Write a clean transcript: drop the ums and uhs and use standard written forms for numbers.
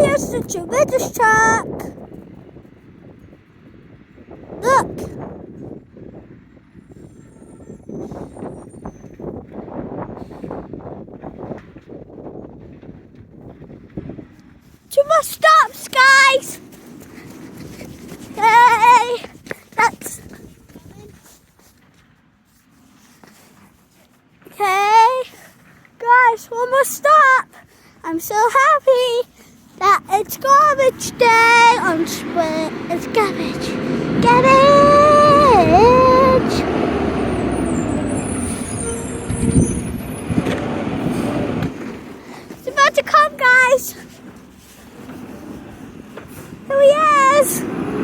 here's the Jupiter's truck. Look. Two more stops, guys. Hey, that's okay. Guys, one more stop. I'm so happy that it's garbage day on Split. It's garbage. Garbage. It's about to come, guys. Here he is.